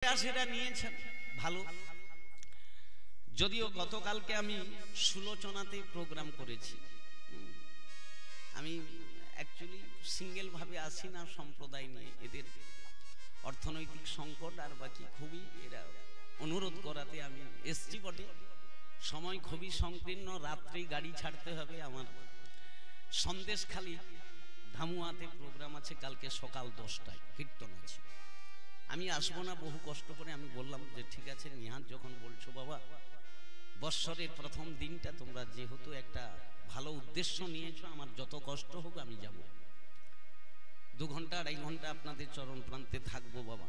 প্রয়াসীরা নিয়েছেন ভালো। যদিও গতকালকে আমি সুলোচনাতে প্রোগ্রাম করেছি। আমি অ্যাকচুয়ালি সিঙ্গেল ভাবে আসি না সম্প্রদায় নিয়ে, এদের অর্থনৈতিক সংকট আর বাকি খুবই এরা অনুরোধ করাতে আমি এসছি বটে। সময় খুবই সংকীর্ণ, রাত্রেই গাড়ি ছাড়তে হবে আমার। সন্দেশখালী ধামুয়াতে প্রোগ্রাম আছে কালকে সকাল 10টায়, কীর্তন আছে। আমি আসবো না বহু কষ্ট করে। আমি বললাম যে ঠিক আছে, নিহাত যখন বলছো বাবা, বৎসরের প্রথম দিনটা তোমরা যেহেতু একটা ভালো উদ্দেশ্য নিয়েছো, আমার যত কষ্ট হোক আমি যাব। 2 ঘন্টা 2.5 ঘন্টা আপনাদের চরণ প্রান্তে থাকবো বাবা।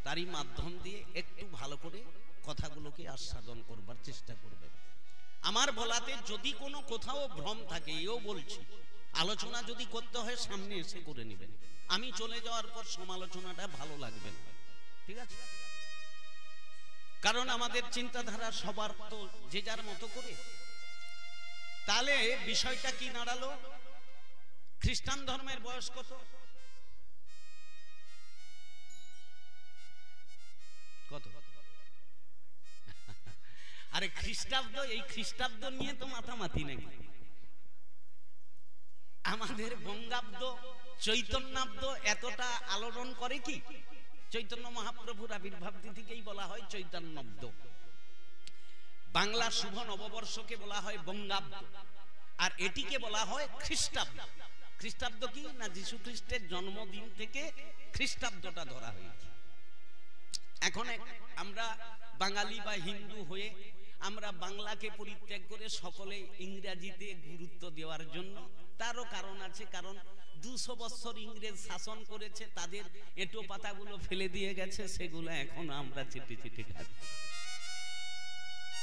তারই মাধ্যম দিয়ে একটু ভালো করে কথাগুলোকে আস্বাদন করবার চেষ্টা করবে। আমার বলাতে যদি কোনো কোথাও ভ্রম থাকে, এও বলছি, আলোচনা যদি করতে হয় সামনে এসে করে নেবেন। আমি চলে যাওয়ার পর সমালোচনাটা ভালো লাগবে না, ঠিক আছে? কারণ আমাদের চিন্তাধারা সবার তো যে যার মতো করে। তাহলে বিষয়টা কি দাঁড়ালো? খ্রিস্টান ধর্মের বয়স কত? কত? আরে খ্রিস্টাব্দ, এই খ্রিস্টাব্দ নিয়ে তো মাথামাতি নাকি? আমাদের বঙ্গাব্দ চৈতন্যাব্দ এতটা আলোড়ন করে কি? চৈতন্য মহাপ্রভুর আবির্ভাব তিথিকেই বলা হয় চৈতন্যাব্দ। বাংলা শুভ নববর্ষকে বলা হয় বঙ্গাব্দ, আর এটিকে বলা হয় খ্রিস্টাব্দ। খ্রিস্টাব্দ কি না, যীশু খ্রিস্টের জন্মদিন থেকে খ্রিস্টাব্দটা ধরা হয়েছে। এখন আমরা বাঙালি বা হিন্দু হয়ে আমরা বাংলাকে পরিত্যাগ করে সকলে ইংরেজিতে গুরুত্ব দেওয়ার জন্য, তারও কারণ আছে। কারণ 200 বছর ইংরেজ শাসন করেছে, তাদের এঁটো পাতাগুলো ফেলে দিয়ে গেছে, সেগুলো এখন আমরা চিঠি চিঠি খাচ্ছি,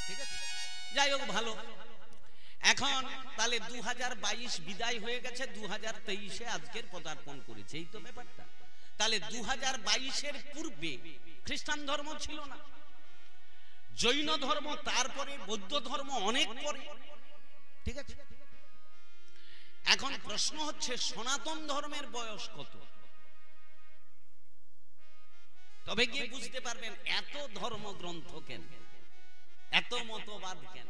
ঠিক আছে? যাই হোক, ভালো। এখন তাহলে 2022 বিদায় হয়ে গেছে, 2023-এ আজকের পদার্পণ করেছে, এই তো ব্যাপারটা। তাহলে 2022-এর পূর্বে খ্রিস্টান ধর্ম ছিল না, জৈন ধর্ম তারপরে, বৌদ্ধ ধর্ম অনেক পরে, ঠিক আছে? এখন প্রশ্ন হচ্ছে সনাতন ধর্মের বয়স কত? তবে গিয়ে বুঝতে পারবেন এত ধর্মগ্রন্থ কেন, এত মতবাদ কেন।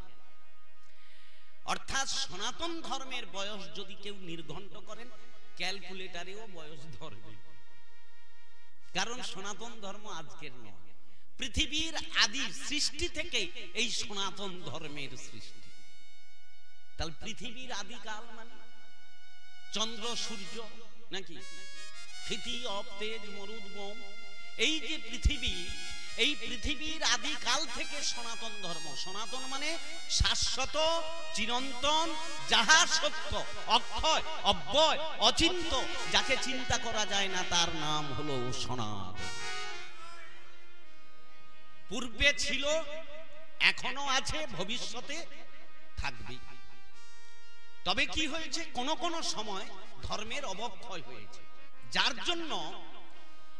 অর্থাৎ সনাতন ধর্মের বয়স যদি কেউ নির্ঘণ্ট করেন, ক্যালকুলেটারেও বয়স ধরবে। কারণ সনাতন ধর্ম আজকের নয়, পৃথিবীর আদি সৃষ্টি থেকে এই সনাতন ধর্মের সৃষ্টি। তাহলে পৃথিবীর আদিকাল মানে চন্দ্র সূর্য নাকি, স্থিতি অব তেজ মরুদ বোম, এই যে পৃথিবী, এই পৃথিবীর আদিকাল থেকে সনাতন ধর্ম। সনাতন মানে শাশ্বত, চিরন্তন, যাহা সত্য, অক্ষয়, অব্যয়, অচিন্ত, যাকে চিন্তা করা যায় না, তার নাম হলো সনাতন। পূর্বে ছিল, এখনো আছে, ভবিষ্যতে থাকবে। তবে কি হয়েছে, কোন কোন সময় ধর্মের অবক্ষয় হয়েছে, যার জন্য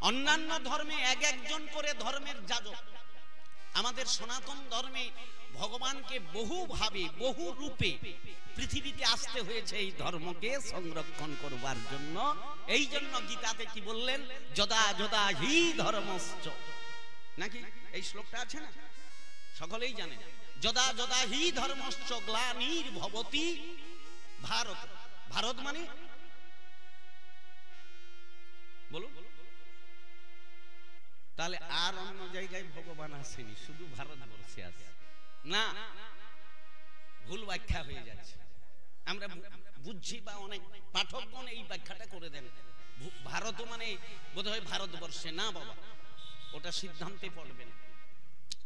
অন্যান্য ধর্মে একজন করে ধর্মের যাজক। আমাদের সনাতন ধর্মে ভগবানকে বহু ভাবে, বহু রূপে পৃথিবীতে আসতে হয়েছে এই ধর্মকে সংরক্ষণ করবার জন্য। এই জন্য গীতাতে কি বললেন, যদা যদা হি ধর্মশ্চ, নাকি এই শ্লোকটা আছে না, সকলেই জানেন। যদা যদা হি ধর্মশ্চ গ্লানির্ভবতি ভারত। ভারত মানে বলো, তাহলে আর অন্য জায়গায় ভগবান আসেনি, শুধু ভারতবর্ষে আছে না? ভুল ব্যাখ্যা হয়ে যাচ্ছে, আমরা বুঝছি, বা অনেক পাঠকগণ এই ব্যাখ্যাটা করে দেন, ভারত মানে বোধহয় ভারতবর্ষে। না বাবা, ওটা সিদ্ধান্তে পড়বেন।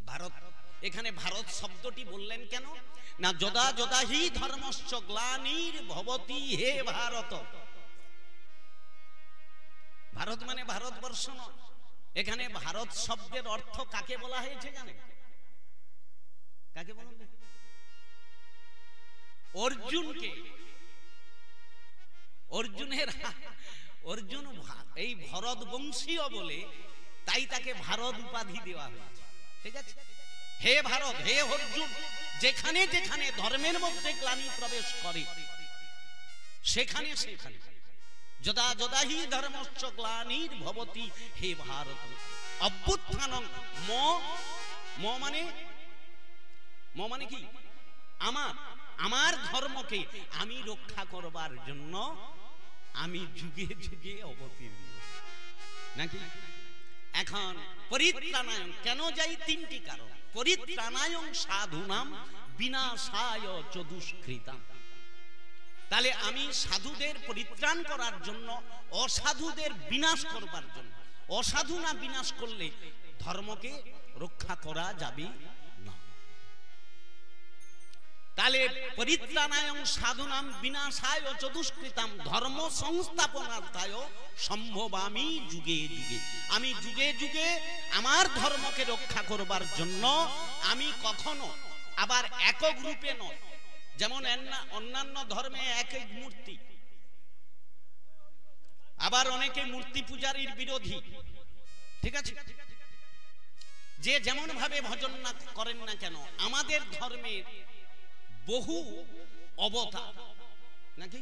ভারত, এখানে ভারত শব্দটি বললেন কেন না, যদা যদা হি ধর্মশ্চ গ্লানির্ভবতি হে ভারত। ভারত মানে ভারতবর্ষ নয়। এখানে ভারত শব্দের অর্থ কাকে বলা হয়েছে জানেন? কাকে বলুন? অর্জুনকে। অর্জুন এই ভরত বংশীয় বলে, তাই তাকে ভারত উপাধি দেওয়া হয়েছে, ঠিক আছে? হে ভারত, হে অর্জুন, যেখানে যেখানে ধর্মের মধ্যে গ্লানি প্রবেশ করে, সেখানে সেখানে যদা যদা হি ধর্মশ্চ গ্লানির্ভবতি হে ভারত। অভ্যুত্থানং ম মানে কি আমার ধর্মকে আমি রক্ষা করবার জন্য আমি যুগে যুগে অবতীর্ণ নাকি। এখন পরিত্রাণায়ং কেন যাই? তিনটি কারণ। পরিত্রাণায়ং সাধুনাম বিনাশায় চ দুষ্কৃতাম। তাহলে আমি সাধুদের পরিত্রাণ করার জন্য, অসাধুদের বিনাশ করবার জন্য। অসাধু না বিনাশ করলে ধর্মকে রক্ষা করা যাবে না। তাহলে পরিত্রাণায়ং সাধুনাম বিনাশায় চ দুষ্কৃতাম ধর্ম সংস্থাপনার্থায় সম্ভবামি যুগে যুগে। আমি যুগে যুগে আমার ধর্মকে রক্ষা করবার জন্য আমি কখনো আবার একক রূপে নয়, যেমন অন্যান্য ধর্মে এক এক মূর্তি, আবার অনেকে মূর্তি পূজারীর বিরোধী, ঠিক আছে, যে যেমন ভাবে ভজন না করেন না কেন, আমাদের ধর্মের বহু অবতার নাকি।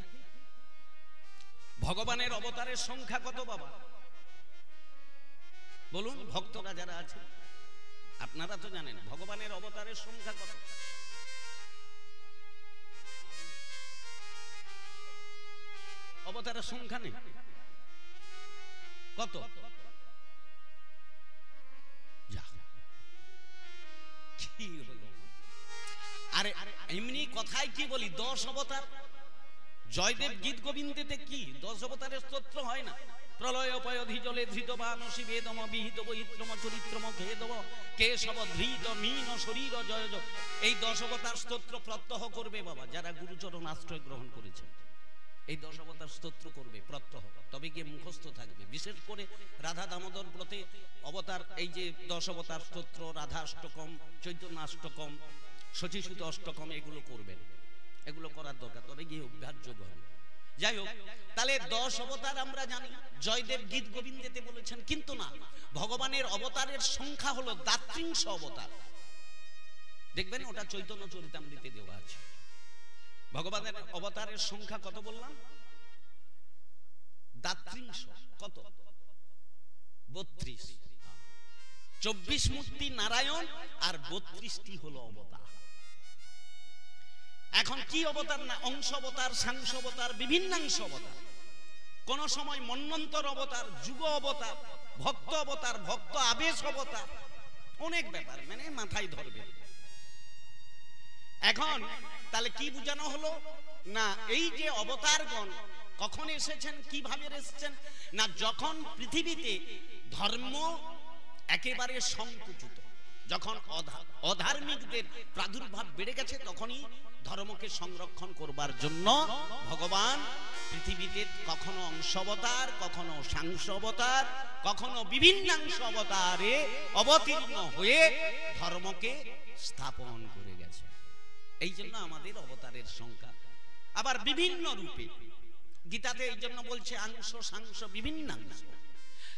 ভগবানের অবতারের সংখ্যা কত বাবা বলুন? ভক্তরা যারা আছে আপনারা তো জানেন ভগবানের অবতারের সংখ্যা কত? অবতারের সংখ্যা নেই। কত? কি হলো? আরে এমনি কথায় কি বলি 10 অবতার। জয়দেব গীত গোবিন্দেতে কি 10 অবতারের স্তোত্র হয় না? প্রলয় পয়ধি জলে ধৃত বান শিবেদম বিহিত বৈত্রম চরিত্রম খেদব কেশব ধৃত মীন শরীর জয় জয়। এই 10 অবতার স্তোত্র প্রত্যহ করবে বাবা যারা গুরুচরণ আশ্রয় গ্রহণ করেছে। এই 10 অবতার স্তোত্র করবে প্রত্যহ, তবে গিয়ে মুখস্থ থাকবে। বিশেষ করে রাধা দামোদর ব্রতে অবতার, এই যে 10 অবতার স্তোত্র, রাধা অষ্টকম, চৈতন্য অষ্টকম, শচীসুত অষ্টকম, এগুলো করবেন। এগুলো করার দরকার, তবে গিয়ে অভ্যাসযোগ্য হবে। যাই হোক, তাহলে 10 অবতার আমরা জানি, জয়দেব গীত গোবিন্দেতে বলেছেন, কিন্তু না, ভগবানের অবতারের সংখ্যা হলো দাত্রিংশ অবতার। দেখবেন ওটা চৈতন্য চরিতামৃতে দেওয়া আছে। ভগবানের অবতারের সংখ্যা কত বললাম? দাত্রিংশ। কত? 32। 24 মূর্তি নারায়ণ আর 32টি হলো অবতার। এখন কি অবতার না? অংশ অবতার, সাংস অবতার, বিভিন্নাংশ অবতার। কোন সময় মন্বন্তর অবতার, যুগ অবতার, ভক্ত অবতার, ভক্ত আবেশ অবতার, অনেক ব্যাপার, মানে মাথায় ধরবে। এখন তাহলে কি বোঝানো হলো না? এই যে অবতারগণ কখন এসেছেন, কিভাবে এসেছেন না? যখন পৃথিবীতে ধর্ম একেবারে সংকুচিত, যখন অধার্মিকদের প্রাদুর্ভাব বেড়ে গেছে, তখনই ধর্মকে সংরক্ষণ করবার জন্য ভগবান পৃথিবীতে কখনো অংশ অবতার, কখনো সাংস অবতার, কখনো বিভিন্নাংশ অবতারে অবতীর্ণ হয়ে ধর্মকে স্থাপন করে গেছে। এই জন্য আমাদের অবতারের সংখ্যা আবার বিভিন্ন রূপে। গীতাতে এই জন্য বলছে আংশ সাংস বিভিন্নাংশ।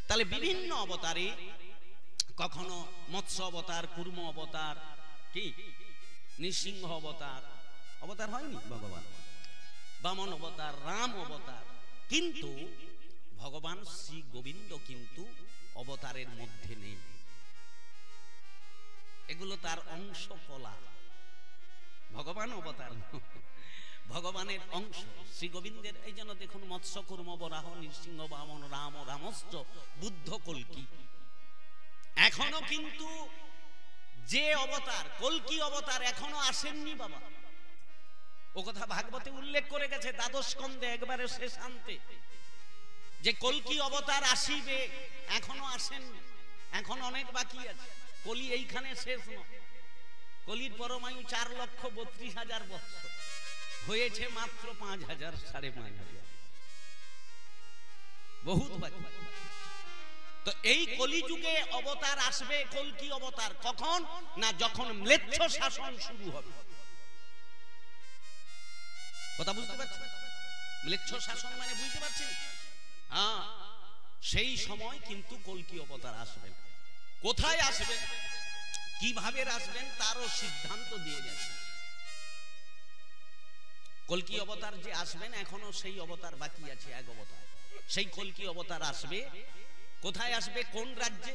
তাহলে বিভিন্ন অবতারে, কখনো মৎস্য অবতার, কুর্ম অবতার, কি নৃসিংহ অবতার, অবতার হয়নি ভগবান, বামন অবতার, রাম অবতার, কিন্তু ভগবান শ্রী গোবিন্দ কিন্তু অবতারের মধ্যে নেই। এগুলো তার অংশ কলা। ভগবান অবতার, ভগবানের অংশ শ্রী গোবিন্দের। এই জন্য দেখুন মৎস্য, কুর্ম, বরাহ, নৃসিংহ, বামন, রাম, রামশ্চ, বুদ্ধ, কল্কি। এখনো কিন্তু যে অবতার, কল্কি অবতার এখনো আসেননি বাবা। ও কথা ভাগবতে উল্লেখ করে গেছে দ্বাদশ স্কন্ধে একবারে শেষান্তে, যে কল্কি অবতার আসিবে, এখনো আসেননি, এখন অনেক বাকি আছে। কলি এইখানে শেষ নয়। কলির পরমায়ু 4,32,000 বৎসর, হয়েছে মাত্র 5,000, 5,500, বহুত বাকি। তো এই কলিযুগে অবতার আসবে, কল্কি অবতার কখন না? যখন ম্লেচ্ছ শাসন শুরু হবে। কথা বুঝতে পারছেন? ম্লেচ্ছ শাসন মানে বুঝতে পারছেন? হ্যাঁ, সেই সময় কিন্তু কল্কি অবতার আসবেন। কোথায় আসবেন, কিভাবে আসবেন, তারও সিদ্ধান্ত দিয়ে গেছে। কল্কি অবতার যে আসবেন, এখনো সেই অবতার বাকি আছে, এক অবতার। সেই কল্কি অবতার আসবে, কোথায় আসবে, কোন রাজ্যে?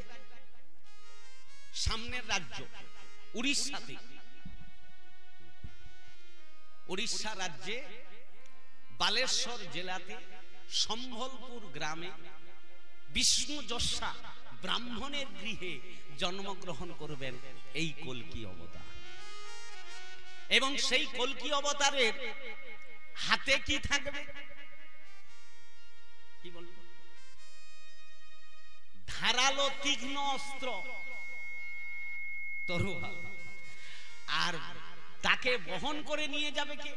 সামনের রাজ্য উড়িষ্যাতে, উড়িষ্যা রাজ্যে বালেশ্বর জেলাতে সম্বলপুর গ্রামে বিষ্ণু যশা ব্রাহ্মণের গৃহে জন্মগ্রহণ করবেন এই কল্কি অবতার। এবং সেই কল্কি অবতারের হাতে কি থাকবে? কি বলবো? ধারালো তীক্ষ্ণ অস্ত্র, তরোয়াল। আর তাকে বহন করে নিয়ে যাবে কে?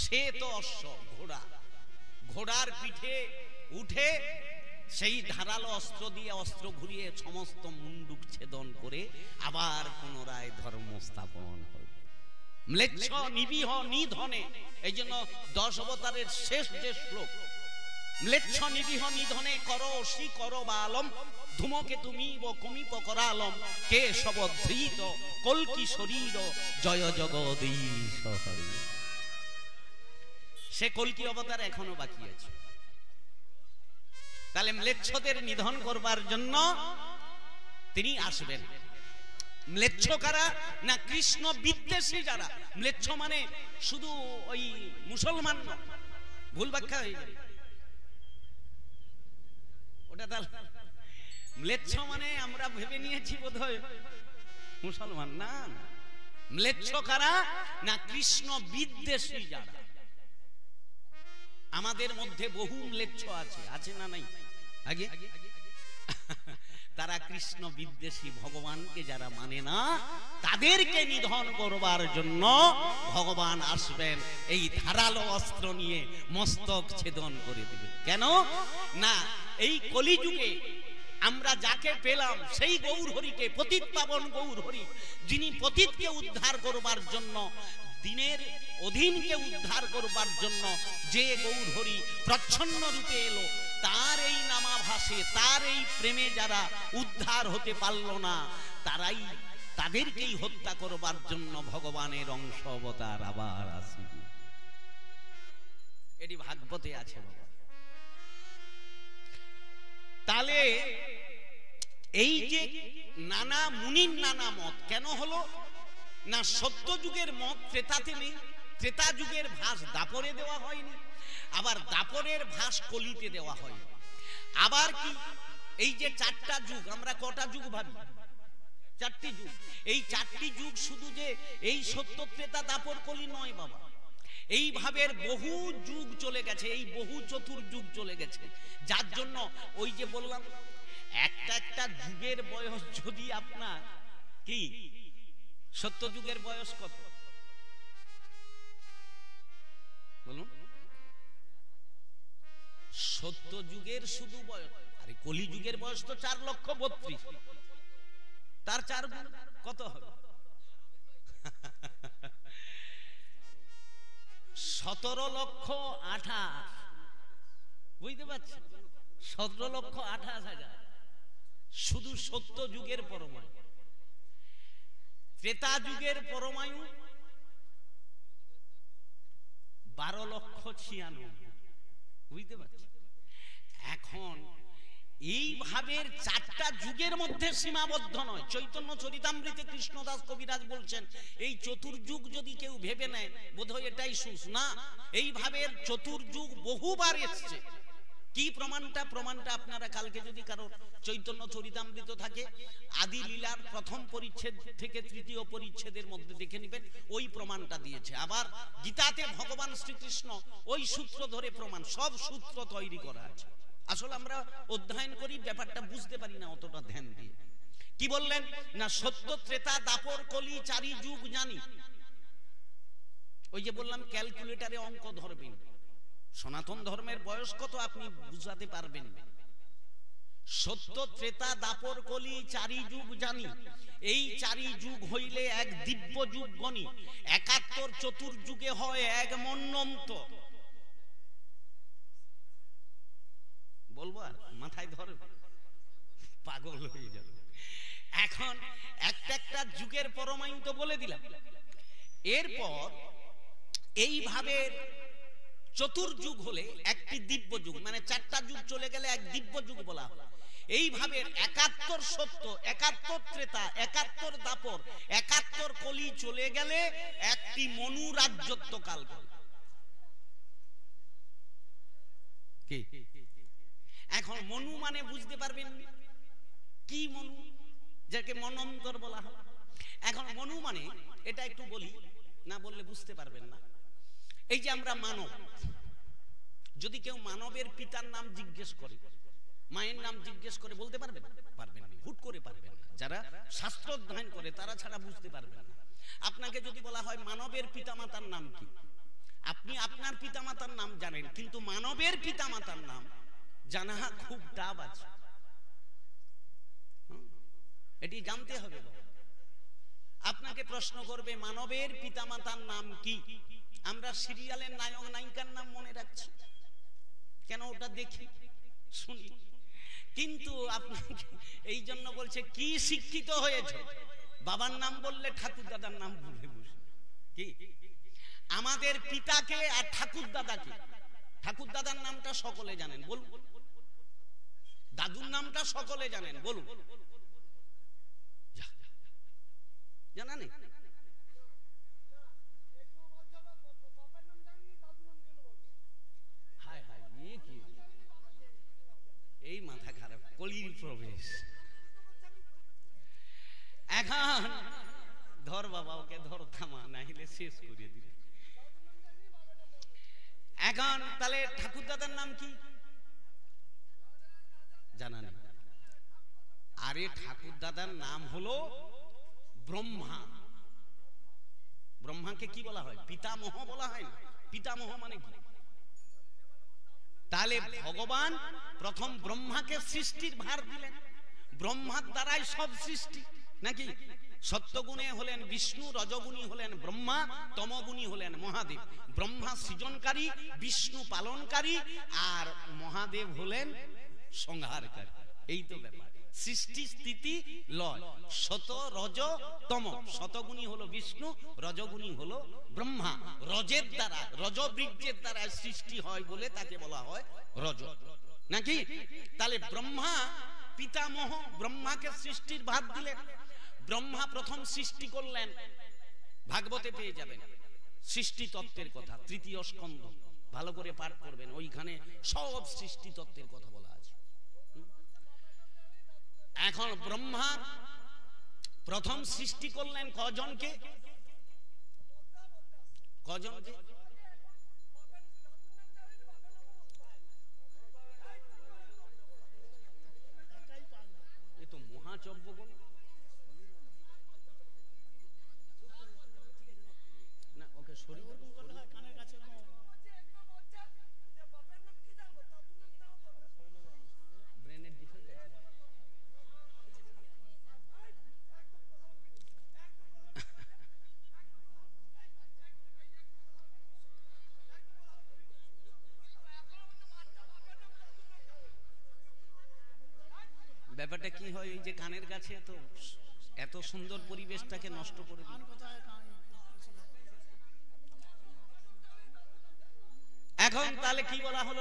সে তো অশ্ব, ঘোড়া। ঘোড়ার পিঠে উঠে সেই ধারালো অস্ত্র দিয়ে অস্ত্র ঘুরিয়ে সমস্ত মুন্ডুক ছেদন করে আবার পুনরায় ধর্ম স্থাপন হবে। ম্লেচ্ছ নিবিহ নিধনে, এই জন্য 10 অবতারের শেষ যে শ্লোক, ম্লেচ্ছ নিবিহ নিধনে কর অসি কর বালম ধূমকে তুমি কমিপ করালম কে সব ধৃত কল্কি শরীর জয় জগদীশ হরি। সে কল্কি অবতার এখনো বাকি আছে। তাহলে ম্লেচ্ছদের নিধন করবার জন্য তিনি আসবেন। ম্লেচ্ছ কারা? না কৃষ্ণ বিদ্বেষী যারা। ম্লেচ্ছ মানে শুধু ওই মুসলমান না, ভুল ব্যাখ্যা হয়ে যাবে ওটা। তাহলে ম্লেচ্ছ মানে আমরা ভেবে নিয়েছি বোধহয় মুসলমান, না। ম্লেচ্ছ কারা? না কৃষ্ণ বিদ্বেষী যারা। আমাদের মধ্যে বহু ম্লেচ্ছ আছে, আছে না নাই? আগে তারা কৃষ্ণ বিদ্বেষী, ভগবানকে যারা মানে না তাদেরকে নিধন করবার জন্য ভগবান আসবেন এই ধারালো অস্ত্র নিয়ে, মস্তক ছেদন করে দেবে। কেন না এই কলিযুগে আমরা যাকে পেলাম সেই গৌরহরিকে, পতিত পাবন গৌরহরি, যিনি পতিতকে উদ্ধার করবার জন্য, দিনের অধীনকে উদ্ধার করবার জন্য যে গৌরহরি প্রচ্ছন্ন রূপে এলো, তার এই নামাভাসে, তার এই প্রেমে যারা উদ্ধার হতে পারল না, তাদেরকেই হত্যা করবার জন্য ভগবানের অংশ অবতার আবার আসবে। এটি ভাগবতে আছে। তাহলে এই যে নানা মুনির নানা মত কেন হলো? না সত্য যুগের মত ত্রেতাতে নেই, ত্রেতা যুগের ভাস দাপরে দেওয়া হয়নি, আবার দাপরের ভাস কলিতে দেওয়া হয়নি। আবার কি এই যে 4টা যুগ, আমরা কটা যুগ ভাবি? 4টি যুগ। এই 4টি যুগ শুধু যে এই সত্য ত্রেতা দাপর কলি নয় বাবা, এইভাবে বহু যুগ চলে গেছে, এই বহু চতুর্যুগ চলে গেছে। যার জন্য ওই যে বললাম একটা একটা যুগের বয়স যদি আপনার কি, সত্য যুগের বয়স কত বলুন? সত্য যুগের শুধু বয়স, আরে কলি যুগের বয়স তো 4,32,000, তার 4 গুণ কত হবে? 17,28,000। বুঝতে পারছেন? 17,28,000 শুধু সত্য যুগের পরমায়ু। ত্রেতা যুগের পরমায়ু 12,96,000। বুঝতে পারছেন? এখন এইভাবে 4টা যুগের মধ্যে সীমাবদ্ধ নয়। চৈতন্য চরিতামৃতে কৃষ্ণদাস কবিরাজ বলছেন এই চতুর্যুগ যদি কেউ ভেবে নেয় বোধহয় এটাই সুস না, এইভাবে চতুর্যুগ বহুবার এসছে। কি প্রমাণটা? প্রমাণটা আপনারা কালকে যদি কারো চৈতন্য চরিতামৃত থাকে আদি লীলার 1ম পরিচ্ছেদ থেকে 3য় পরিচ্ছেদের মধ্যে দেখে নেবেন, ওই প্রমাণটা দিয়েছে। আবার গীতাতে ভগবান শ্রীকৃষ্ণ ওই সূত্র ধরে প্রমাণ, সব সূত্র তৈরি করা আছে। আসলে আমরা অধ্যয়ন করি, ব্যাপারটা বুঝতে পারি না অতটা ধ্যান দিয়ে। কি বললেন? না সত্য ত্রেতা দাপর কলি 4 যুগ জানি। ওই যে বললাম ক্যালকুলেটরে অঙ্ক ধরবেন, সনাতন ধর্মের বয়স কত আপনি বুঝাতে পারবেন। সত্য ত্রেতা দাপর কলি 4 যুগ জানি, এই 4 যুগ হইলে এক দিব্য যুগ গণি, 71 চতুর্যুগে হয় এক মন্বন্ত। বলবো আর মাথায় ধরে পাগল হয়ে যাবে। এখন একটা একটা যুগের পরমায়ু তো বলে দিলাম। এরপর এইভাবে চতুর্যুগ হলে একটি দিব্য যুগ, মানে 4টা যুগ চলে গেলে এক দিব্য যুগ বলা হয়। এইভাবে 71 সত্য, 71 ত্রেতা, 71 দাপর, 71 কলি চলে গেলে একটি মনু রাজ্যত্ব কাল। কি এখন মনু মানে বুঝতে পারবেন কি মনু, যাকে মনন্তর বলা হয়। এখন মনু মানে এটা একটু বলি, না বললে বুঝতে পারবেন না। এই যে আমরা মানব, যদি কেউ মানবের পিতার নাম জিজ্ঞেস করে, মায়ের নাম জিজ্ঞেস করে, বলতে পারবেন? পারবেন না, হুট করে পারবেন না। যারা শাস্ত্র অধ্যয়ন করে তারা ছাড়া বুঝতে পারবেন না। আপনাকে যদি বলা হয় মানবের পিতামাতার নাম কি, আপনি আপনার পিতামাতার নাম জানেন, কিন্তু মানবের পিতামাতার নাম জানা খুব টাফ আছে। এটি জানতে হবে। আপনাকে প্রশ্ন করবে মানবের পিতামাতার নাম কি, আমরা সিরিয়ালের নায়ক নায়িকার নাম মনে রাখছি কেন? ওটা দেখি শুনি, কিন্তু আপনাকে এই জন্য বলছে কি শিক্ষিত হয়েছে, বাবার নাম বললে ঠাকুর দাদার নাম ভুলে বসে। কি আমাদের পিতাকে আর ঠাকুর দাদাকে, ঠাকুর দাদার নামটা সকলে জানেন, বলুন। দাদুর নামটা সকলে জানেন, বলুন। জানা নেই? হায় হায়, কি এই মাথা খারাপ, কলির প্রবেশ। এখন ধর বাবা, ওকে ধর, থামা, না হলে শেষ করে দিবে। এখন তাহলে ঠাকুর দাদার নাম কি জানা নেই? আরে ঠাকুর দাদার নাম হলো ব্রহ্মা। ব্রহ্মাকে কি বলা হয়? পিতামহ বলা হয় না? পিতামহ মানে কি? তাহলে ভগবান প্রথম ব্রহ্মাকে সৃষ্টির ভার দিলেন, ব্রহ্মার দ্বারাই সব সৃষ্টি নাকি? সত্যগুণে হলেন বিষ্ণু, রজগুণী হলেন ব্রহ্মা, তমগুণী হলেন মহাদেব। ব্রহ্মা সৃজনকারী, বিষ্ণু পালনকারী, আর মহাদেব হলেন সংহারকারী। এই তো ব্যাপার, সৃষ্টি স্থিতি লয়, শত রজ তম। শতগুণী হলো বিষ্ণু, রজগুণী হলো ব্রহ্মা। রজের দ্বারা, রজবীর্যের দ্বারা সৃষ্টি হয় বলে তাকে বলা হয় রজ, নাকি? তাহলে ব্রহ্মা পিতামহ, ব্রহ্মাকে সৃষ্টির ভার দিলেন। ব্রহ্মা প্রথম সৃষ্টি করলেন, ভাগবতে পেয়ে যাবেন সৃষ্টি তত্ত্বের কথা, তৃতীয় স্কন্ধ, ভালো করে পাঠ করবেন, ওইখানে সব সৃষ্টি তত্ত্বের কথা বলা আছে। এখন ব্রহ্মা প্রথম সৃষ্টি করলেন কজনকে? কজনকে? এ তো মহাচব্য বল না, ওকে শরীর কানের কাছে। ব্রেনের ডিফেক্ট আছে। ব্যাপারটা কি হয়, এই যে কানের কাছে, তো এত সুন্দর পরিবেশটাকে নষ্ট করে দিল। এখন তাহলে কি বলা হলো?